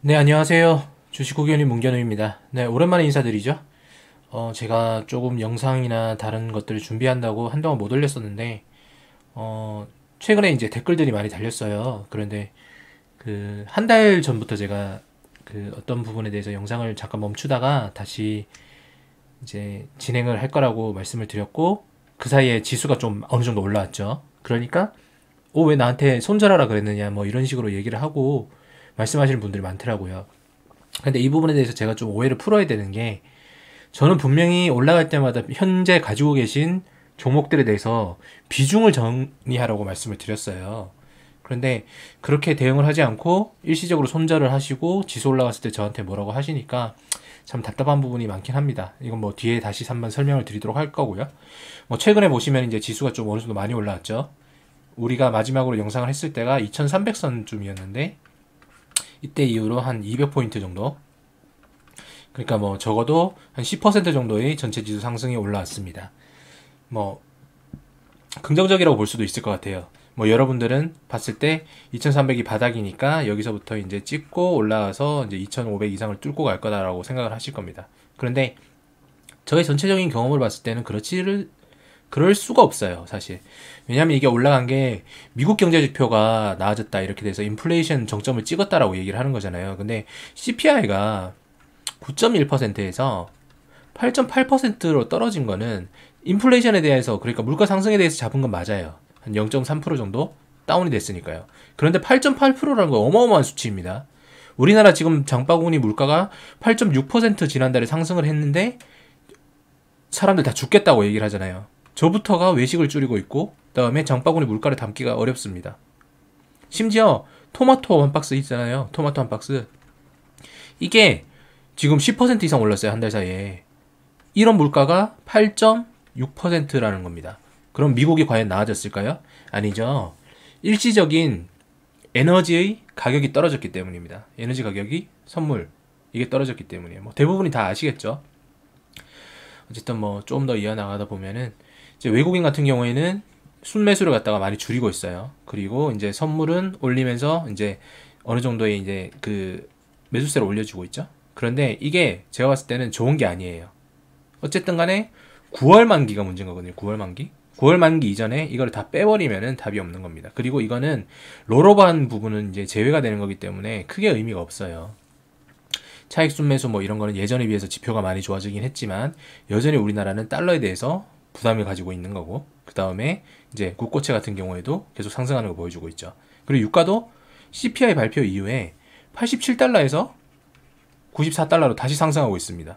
네, 안녕하세요. 주식고견인 문견우입니다. 네, 오랜만에 인사드리죠. 제가 조금 영상이나 다른 것들을 준비한다고 한동안 못 올렸었는데, 최근에 이제 댓글들이 많이 달렸어요. 그런데 한 달 전부터 제가 어떤 부분에 대해서 영상을 잠깐 멈추다가 다시 이제 진행을 할 거라고 말씀을 드렸고, 그 사이에 지수가 좀 어느 정도 올라왔죠. 그러니까, 왜 나한테 손절하라 그랬느냐, 뭐 이런 식으로 얘기를 하고 말씀하시는 분들이 많더라고요. 근데 이 부분에 대해서 제가 좀 오해를 풀어야 되는 게 저는 분명히 올라갈 때마다 현재 가지고 계신 종목들에 대해서 비중을 정리하라고 말씀을 드렸어요. 그런데 그렇게 대응을 하지 않고 일시적으로 손절을 하시고 지수 올라갔을 때 저한테 뭐라고 하시니까 참 답답한 부분이 많긴 합니다. 이건 뭐 뒤에 다시 한번 설명을 드리도록 할 거고요. 뭐 최근에 보시면 이제 지수가 좀 어느 정도 많이 올라왔죠. 우리가 마지막으로 영상을 했을 때가 2300선쯤이었는데 이때 이후로 한 200포인트 정도, 그러니까 뭐 적어도 한 10% 정도의 전체 지수 상승이 올라왔습니다. 뭐 긍정적이라고 볼 수도 있을 것 같아요. 뭐 여러분들은 봤을 때 2300이 바닥이니까 여기서부터 이제 찍고 올라와서 이제 2500 이상을 뚫고 갈 거다라고 생각을 하실 겁니다. 그런데 저의 전체적인 경험을 봤을 때는 그럴 수가 없어요, 사실. 왜냐하면 이게 올라간 게 미국 경제 지표가 나아졌다 이렇게 돼서 인플레이션 정점을 찍었다라고 얘기를 하는 거잖아요. 근데 CPI가 9.1%에서 8.8%로 떨어진 거는 인플레이션에 대해서, 그러니까 물가 상승에 대해서 잡은 건 맞아요. 한 0.3% 정도 다운이 됐으니까요. 그런데 8.8%라는 건 어마어마한 수치입니다. 우리나라 지금 장바구니 물가가 8.6% 지난달에 상승을 했는데 사람들 다 죽겠다고 얘기를 하잖아요. 저부터가 외식을 줄이고 있고 그다음에 장바구니 물가를 담기가 어렵습니다. 심지어 토마토 한 박스 있잖아요. 토마토 한 박스. 이게 지금 10% 이상 올랐어요. 한 달 사이에. 이런 물가가 8.6%라는 겁니다. 그럼 미국이 과연 나아졌을까요? 아니죠. 일시적인 에너지의 가격이 떨어졌기 때문입니다. 에너지 가격이, 선물, 이게 떨어졌기 때문이에요. 뭐 대부분이 다 아시겠죠. 어쨌든 뭐 좀 더 이어나가다 보면은 이제 외국인 같은 경우에는 순매수를 갖다가 많이 줄이고 있어요. 그리고 이제 선물은 올리면서 이제 어느 정도의 이제 매수세를 올려주고 있죠. 그런데 이게 제가 봤을 때는 좋은 게 아니에요. 어쨌든 간에 9월 만기가 문제인 거거든요. 9월 만기. 9월 만기 이전에 이거를 다 빼버리면은 답이 없는 겁니다. 그리고 이거는 롤오버한 부분은 이제 제외가 되는 거기 때문에 크게 의미가 없어요. 차익 순매수 뭐 이런 거는 예전에 비해서 지표가 많이 좋아지긴 했지만 여전히 우리나라는 달러에 대해서 부담을 가지고 있는 거고, 그 다음에 이제 국고채 같은 경우에도 계속 상승하는 거 보여주고 있죠. 그리고 유가도 CPI 발표 이후에 87달러에서 94달러로 다시 상승하고 있습니다.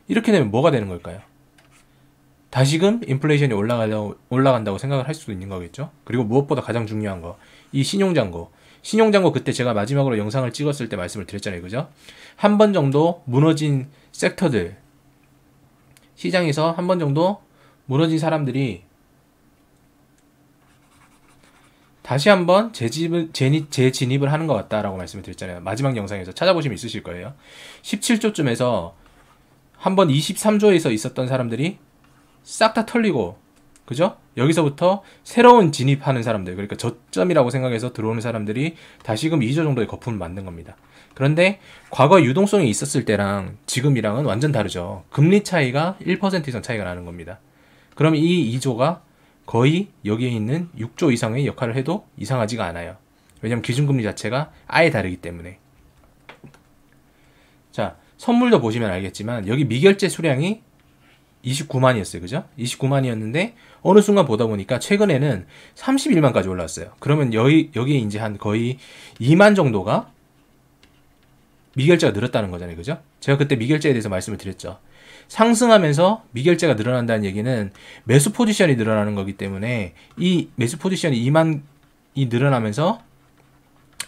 이렇게 되면 뭐가 되는 걸까요? 다시금 인플레이션이 올라간다고 생각을 할 수도 있는 거겠죠. 그리고 무엇보다 가장 중요한 거, 이 신용잔고. 신용잔고 그때 제가 마지막으로 영상을 찍었을 때 말씀을 드렸잖아요. 그죠? 한 번 정도 무너진 섹터들, 시장에서 한 번 정도 무너진 사람들이 다시 한번 재진입을 하는 것 같다라고 말씀을 드렸잖아요. 마지막 영상에서 찾아보시면 있으실 거예요. 17조쯤에서 한번 23조에서 있었던 사람들이 싹 다 털리고, 그죠? 여기서부터 새로운 진입하는 사람들, 그러니까 저점이라고 생각해서 들어오는 사람들이 다시금 2조 정도의 거품을 만든 겁니다. 그런데 과거 유동성이 있었을 때랑 지금이랑은 완전 다르죠. 금리 차이가 1% 이상 차이가 나는 겁니다. 그럼 이 2조가 거의 여기에 있는 6조 이상의 역할을 해도 이상하지가 않아요. 왜냐면 기준금리 자체가 아예 다르기 때문에. 자, 선물도 보시면 알겠지만 여기 미결제 수량이 29만이었어요. 그죠? 29만이었는데 어느 순간 보다 보니까 최근에는 31만까지 올라왔어요. 그러면 여기에 이제 한 거의 2만 정도가 미결제가 늘었다는 거잖아요. 그죠? 제가 그때 미결제에 대해서 말씀을 드렸죠. 상승하면서 미결제가 늘어난다는 얘기는 매수 포지션이 늘어나는 거기 때문에 이 매수 포지션이 2만이 늘어나면서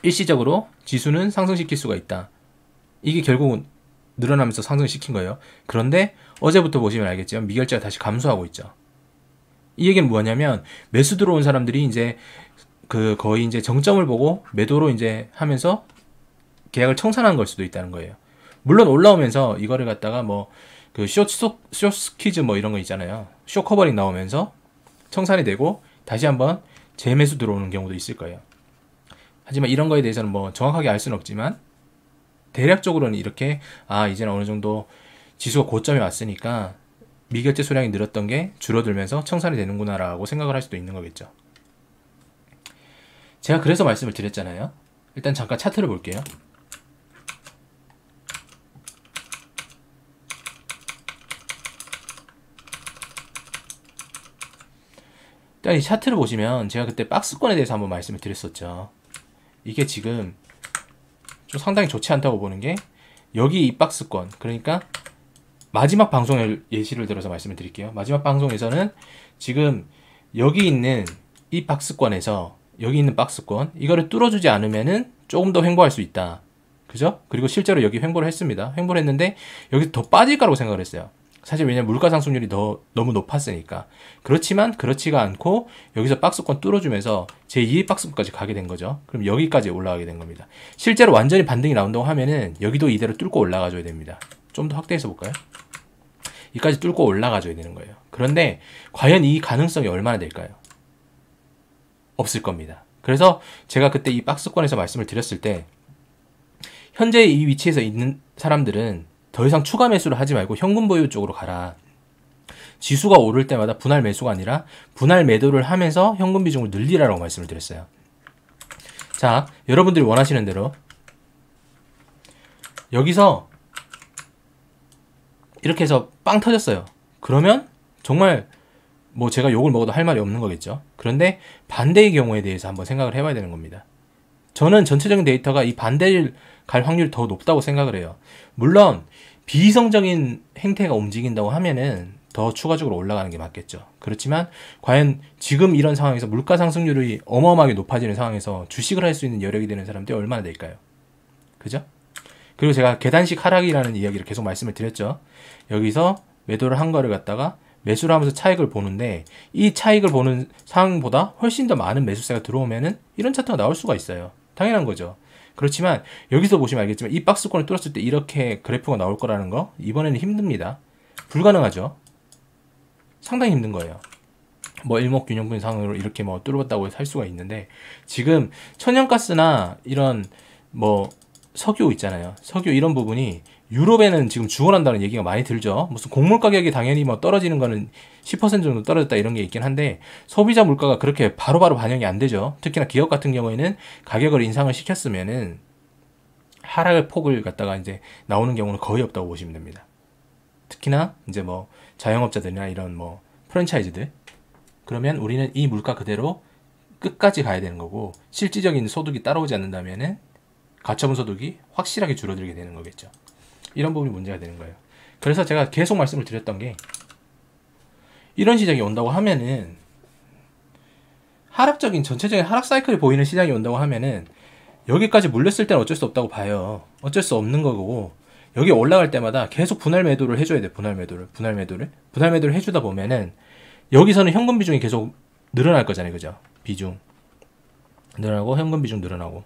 일시적으로 지수는 상승시킬 수가 있다. 이게 결국은 늘어나면서 상승시킨 거예요. 그런데 어제부터 보시면 알겠지만 미결제가 다시 감소하고 있죠. 이 얘기는 뭐냐면 매수 들어온 사람들이 이제 거의 이제 정점을 보고 매도로 이제 하면서 계약을 청산한 걸 수도 있다는 거예요. 물론 올라오면서 이거를 갖다가 뭐 숏스퀴즈 뭐 이런 거 있잖아요. 숏 커버링 나오면서 청산이 되고 다시 한번 재매수 들어오는 경우도 있을 거예요. 하지만 이런 거에 대해서는 뭐 정확하게 알 수는 없지만 대략적으로는 이렇게 이제는 어느 정도 지수가 고점에 왔으니까 미결제 수량이 늘었던 게 줄어들면서 청산이 되는구나 라고 생각을 할 수도 있는 거겠죠. 제가 그래서 말씀을 드렸잖아요. 일단 잠깐 차트를 볼게요. 일단 이 차트를 보시면 제가 그때 박스권에 대해서 한번 말씀을 드렸었죠. 이게 지금 좀 상당히 좋지 않다고 보는 게, 여기 이 박스권, 그러니까 마지막 방송을 예시를 들어서 말씀을 드릴게요. 마지막 방송에서는 지금 여기 있는 이 박스권에서 여기 있는 박스권, 이거를 뚫어주지 않으면은 조금 더 횡보할 수 있다. 그죠? 그리고 실제로 여기 횡보를 했습니다. 횡보를 했는데 여기서 더 빠질 거라고 생각을 했어요. 사실 왜냐면 물가 상승률이 너무 높았으니까. 그렇지만 그렇지가 않고 여기서 박스권 뚫어주면서 제2의 박스권까지 가게 된 거죠. 그럼 여기까지 올라가게 된 겁니다. 실제로 완전히 반등이 나온다고 하면은 여기도 이대로 뚫고 올라가줘야 됩니다. 좀 더 확대해서 볼까요? 여기까지 뚫고 올라가줘야 되는 거예요. 그런데 과연 이 가능성이 얼마나 될까요? 없을 겁니다. 그래서 제가 그때 이 박스권에서 말씀을 드렸을 때, 현재 이 위치에서 있는 사람들은 더 이상 추가 매수를 하지 말고 현금 보유 쪽으로 가라. 지수가 오를 때마다 분할 매수가 아니라 분할 매도를 하면서 현금 비중을 늘리라라고 말씀을 드렸어요. 자, 여러분들이 원하시는 대로 여기서 이렇게 해서 빵 터졌어요. 그러면 정말 뭐 제가 욕을 먹어도 할 말이 없는 거겠죠. 그런데 반대의 경우에 대해서 한번 생각을 해봐야 되는 겁니다. 저는 전체적인 데이터가 이 반대를 갈 확률이 더 높다고 생각을 해요. 물론 비이성적인 행태가 움직인다고 하면은 더 추가적으로 올라가는 게 맞겠죠. 그렇지만 과연 지금 이런 상황에서 물가 상승률이 어마어마하게 높아지는 상황에서 주식을 할 수 있는 여력이 되는 사람들이 얼마나 될까요? 그죠? 그리고 제가 계단식 하락이라는 이야기를 계속 말씀을 드렸죠. 여기서 매도를 한 거를 갖다가 매수를 하면서 차익을 보는데, 이 차익을 보는 상황보다 훨씬 더 많은 매수세가 들어오면은 이런 차트가 나올 수가 있어요. 당연한 거죠. 그렇지만 여기서 보시면 알겠지만 이 박스권을 뚫었을 때 이렇게 그래프가 나올 거라는 거, 이번에는 힘듭니다. 불가능하죠. 상당히 힘든 거예요. 뭐 일목균형분 상으로 이렇게 뭐 뚫었다고 할 수가 있는데, 지금 천연가스나 이런 뭐 석유 있잖아요. 석유 이런 부분이 유럽에는 지금 죽어난다는 얘기가 많이 들죠. 무슨 곡물 가격이 당연히 뭐 떨어지는 거는 10% 정도 떨어졌다 이런 게 있긴 한데, 소비자 물가가 그렇게 바로바로 반영이 안 되죠. 특히나 기업 같은 경우에는 가격을 인상을 시켰으면은 하락의 폭을 갖다가 이제 나오는 경우는 거의 없다고 보시면 됩니다. 특히나 이제 뭐 자영업자들이나 이런 뭐 프랜차이즈들, 그러면 우리는 이 물가 그대로 끝까지 가야 되는 거고, 실질적인 소득이 따라오지 않는다면은 가처분 소득이 확실하게 줄어들게 되는 거겠죠. 이런 부분이 문제가 되는 거예요. 그래서 제가 계속 말씀을 드렸던 게, 이런 시장이 온다고 하면은, 하락적인 전체적인 하락 사이클이 보이는 시장이 온다고 하면은 여기까지 물렸을 때는 어쩔 수 없다고 봐요. 어쩔 수 없는 거고, 여기 올라갈 때마다 계속 분할 매도를 해줘야 돼. 분할 매도를 해주다 보면은 여기서는 현금 비중이 계속 늘어날 거잖아요. 그죠? 비중 늘어나고 현금 비중 늘어나고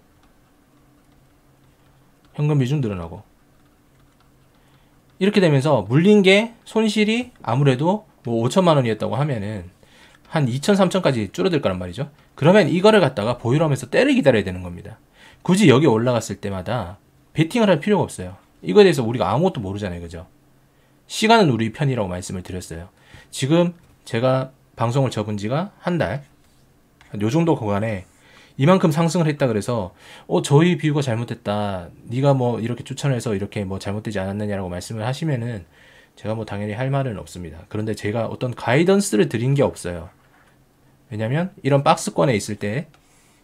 현금 비중 늘어나고, 이렇게 되면서 물린 게 손실이 아무래도 뭐 5천만 원이었다고 하면은 한 2천, 3천까지 줄어들 거란 말이죠. 그러면 이거를 갖다가 보유를 하면서 때를 기다려야 되는 겁니다. 굳이 여기 올라갔을 때마다 베팅을 할 필요가 없어요. 이거에 대해서 우리가 아무것도 모르잖아요. 그죠? 시간은 우리 편이라고 말씀을 드렸어요. 지금 제가 방송을 접은 지가 한 달, 요 정도 구간에 이만큼 상승을 했다 그래서 저희 비유가 잘못됐다, 네가 뭐 이렇게 추천해서 이렇게 뭐 잘못되지 않았느냐라고 말씀을 하시면은 제가 뭐 당연히 할 말은 없습니다. 그런데 제가 어떤 가이던스를 드린 게 없어요. 왜냐면 이런 박스권에 있을 때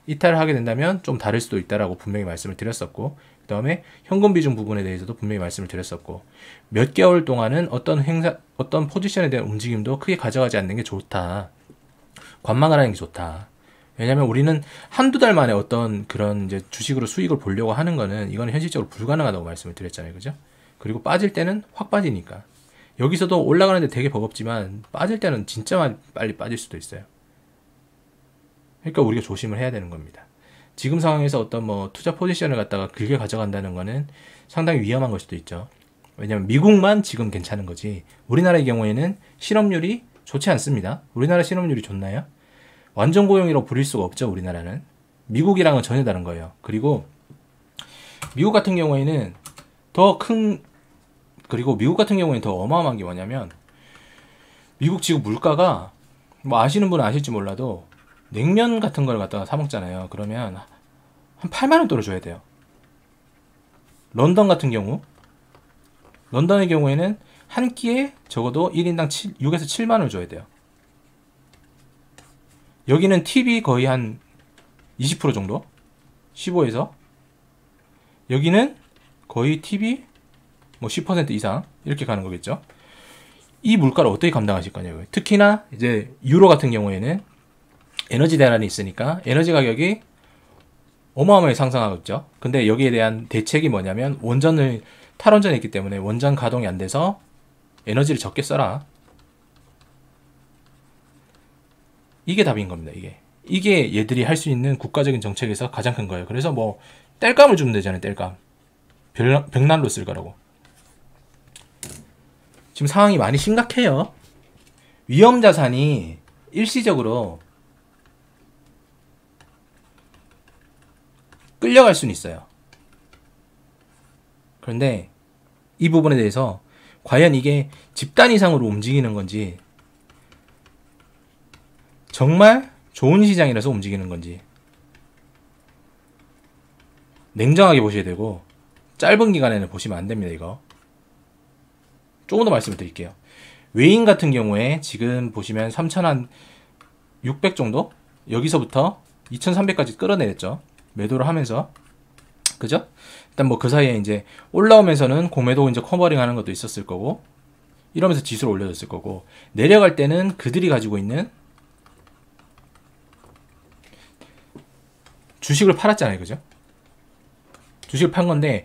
이탈을 하게 된다면 좀 다를 수도 있다라고 분명히 말씀을 드렸었고, 그 다음에 현금 비중 부분에 대해서도 분명히 말씀을 드렸었고, 몇 개월 동안은 어떤 포지션에 대한 움직임도 크게 가져가지 않는 게 좋다, 관망을 하는 게 좋다. 왜냐면 우리는 한두 달 만에 어떤 그런 이제 주식으로 수익을 보려고 하는 거는, 이거는 현실적으로 불가능하다고 말씀을 드렸잖아요. 그죠? 그리고 빠질 때는 확 빠지니까. 여기서도 올라가는데 되게 버겁지만 빠질 때는 진짜 빨리 빠질 수도 있어요. 그러니까 우리가 조심을 해야 되는 겁니다. 지금 상황에서 어떤 뭐 투자 포지션을 갖다가 길게 가져간다는 거는 상당히 위험한 걸 수도 있죠. 왜냐면 미국만 지금 괜찮은 거지, 우리나라의 경우에는 실업률이 좋지 않습니다. 우리나라 실업률이 좋나요? 완전 고용이라고 부릴 수가 없죠. 우리나라는 미국이랑은 전혀 다른 거예요. 그리고 미국 같은 경우에는 더 큰, 그리고 미국 같은 경우에는 더 어마어마한 게 뭐냐면, 미국 지금 물가가, 뭐 아시는 분은 아실지 몰라도, 냉면 같은 걸 갖다가 사 먹잖아요. 그러면 한 8만 원 떨어줘야 돼요. 런던 같은 경우, 런던의 경우에는 한 끼에 적어도 1인당 6에서 7만 원을 줘야 돼요. 여기는 팁이 거의 한 20% 정도? 15에서. 여기는 거의 팁이 뭐 10% 이상 이렇게 가는 거겠죠. 이 물가를 어떻게 감당하실 거냐고요. 특히나 이제 유로 같은 경우에는 에너지 대란이 있으니까 에너지 가격이 어마어마하게 상승하고 있죠. 근데 여기에 대한 대책이 뭐냐면 원전을 탈원전이 있기 때문에 원전 가동이 안 돼서 에너지를 적게 써라. 이게 답인 겁니다. 이게 얘들이 할 수 있는 국가적인 정책에서 가장 큰 거예요. 그래서 뭐 땔감을 주면 되잖아요. 땔감. 벽난로 쓸 거라고. 지금 상황이 많이 심각해요. 위험 자산이 일시적으로 끌려갈 수는 있어요. 그런데 이 부분에 대해서 과연 이게 집단 이상으로 움직이는 건지, 정말 좋은 시장이라서 움직이는 건지 냉정하게 보셔야 되고, 짧은 기간에는 보시면 안 됩니다. 이거 조금 더 말씀을 드릴게요. 외인 같은 경우에 지금 보시면 3,600 정도, 여기서부터 2,300까지 끌어내렸죠. 매도를 하면서. 그죠? 일단 뭐 그 사이에 이제 올라오면서는 공매도 이제 커버링 하는 것도 있었을 거고, 이러면서 지수를 올려줬을 거고, 내려갈 때는 그들이 가지고 있는 주식을 팔았잖아요. 그죠? 주식을 판 건데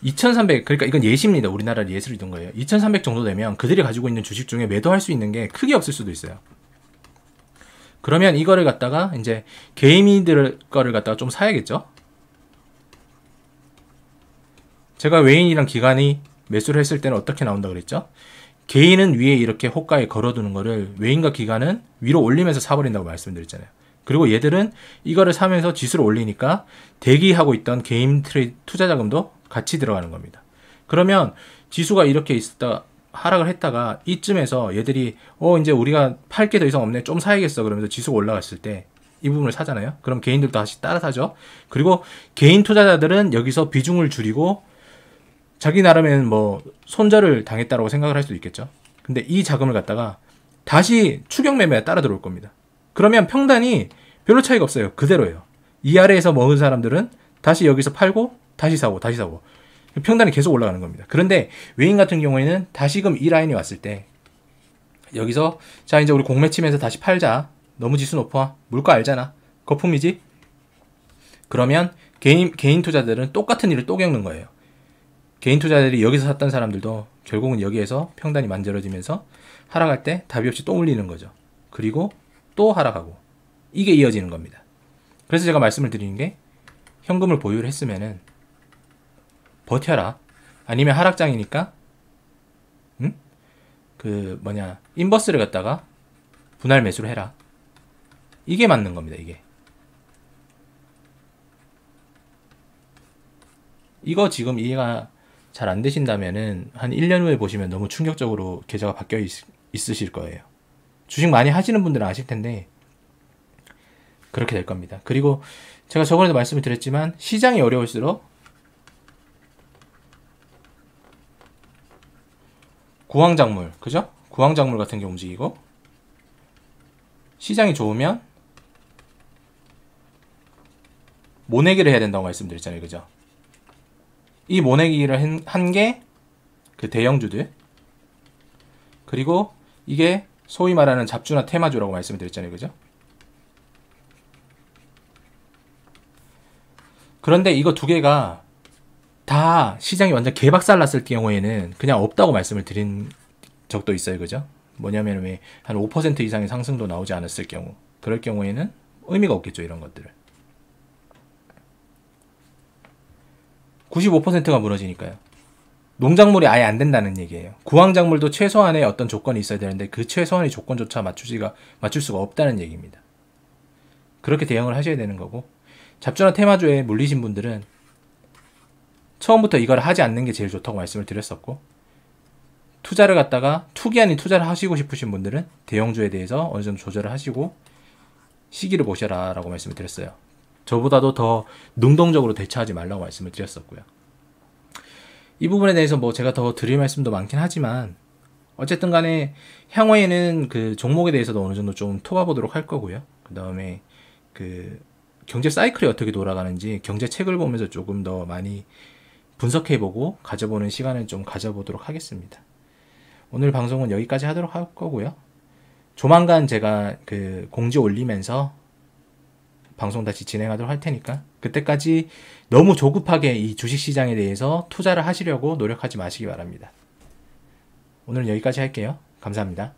2,300, 그러니까 이건 예시입니다. 우리나라를 예시로 든 거예요. 2,300 정도 되면 그들이 가지고 있는 주식 중에 매도할 수 있는 게 크게 없을 수도 있어요. 그러면 이거를 갖다가 이제 개인들 거를 갖다가 좀 사야겠죠? 제가 외인이랑 기관이 매수를 했을 때는 어떻게 나온다 그랬죠? 개인은 위에 이렇게 호가에 걸어두는 거를 외인과 기관은 위로 올리면서 사버린다고 말씀드렸잖아요. 그리고 얘들은 이거를 사면서 지수를 올리니까 대기하고 있던 개인 트레이드 투자 자금도 같이 들어가는 겁니다. 그러면 지수가 이렇게 있다 하락을 했다가 이쯤에서 얘들이 이제 우리가 팔 게 더 이상 없네, 좀 사야겠어, 그러면서 지수가 올라갔을 때 이 부분을 사잖아요. 그럼 개인들도 다시 따라 사죠. 그리고 개인 투자자들은 여기서 비중을 줄이고 자기 나름에는 뭐 손절을 당했다고 생각을 할 수도 있겠죠. 근데 이 자금을 갖다가 다시 추격 매매에 따라 들어올 겁니다. 그러면 평단이 별로 차이가 없어요. 그대로예요. 이 아래에서 먹은 사람들은 다시 여기서 팔고 다시 사고 다시 사고 평단이 계속 올라가는 겁니다. 그런데 외인 같은 경우에는 다시금 이 라인이 왔을 때 여기서 자 이제 우리 공매 치면서 다시 팔자. 너무 지수 높아. 물가 알잖아. 거품이지? 그러면 개인 투자들은 똑같은 일을 또 겪는 거예요. 개인 투자들이 여기서 샀던 사람들도 결국은 여기에서 평단이 만들어지면서 하락할 때 답이 없이 또 올리는 거죠. 그리고 또 하락하고 이게 이어지는 겁니다. 그래서 제가 말씀을 드리는 게 현금을 보유를 했으면은 버텨라. 아니면 하락장이니까 인버스를 갖다가 분할 매수를 해라. 이게 맞는 겁니다. 이거 지금 이해가 잘 안 되신다면은 한 1년 후에 보시면 너무 충격적으로 계좌가 바뀌어 있으실 거예요. 주식 많이 하시는 분들은 아실 텐데 그렇게 될 겁니다. 그리고 제가 저번에도 말씀을 드렸지만 시장이 어려울수록 구황작물, 그죠? 구황작물 같은 게 움직이고 시장이 좋으면 모내기를 해야 된다고 말씀드렸잖아요. 그죠? 이 모내기를 한 게 그 대형주들, 그리고 이게 소위 말하는 잡주나 테마주라고 말씀을 드렸잖아요. 그죠? 그런데 이거 두 개가 다 시장이 완전 개박살 났을 경우에는 그냥 없다고 말씀을 드린 적도 있어요. 그죠? 뭐냐면 왜 한 5% 이상의 상승도 나오지 않았을 경우, 그럴 경우에는 의미가 없겠죠. 이런 것들을 95%가 무너지니까요. 농작물이 아예 안 된다는 얘기예요. 구황작물도 최소한의 어떤 조건이 있어야 되는데 그 최소한의 조건조차 맞출 수가 없다는 얘기입니다. 그렇게 대응을 하셔야 되는 거고, 잡주나 테마주에 물리신 분들은 처음부터 이걸 하지 않는 게 제일 좋다고 말씀을 드렸었고, 투자를 갖다가 투기 아닌 투자를 하시고 싶으신 분들은 대형주에 대해서 어느 정도 조절을 하시고 시기를 보셔라 라고 말씀을 드렸어요. 저보다도 더 능동적으로 대처하지 말라고 말씀을 드렸었고요. 이 부분에 대해서 뭐 제가 더 드릴 말씀도 많긴 하지만 어쨌든 간에 향후에는 그 종목에 대해서도 어느 정도 좀 토봐보도록 할 거고요. 그 다음에 그 경제 사이클이 어떻게 돌아가는지 경제 책을 보면서 조금 더 많이 분석해보고 가져보는 시간을 좀 가져보도록 하겠습니다. 오늘 방송은 여기까지 하도록 할 거고요. 조만간 제가 그 공지 올리면서 방송 다시 진행하도록 할 테니까 그때까지 너무 조급하게 이 주식시장에 대해서 투자를 하시려고 노력하지 마시기 바랍니다. 오늘은 여기까지 할게요. 감사합니다.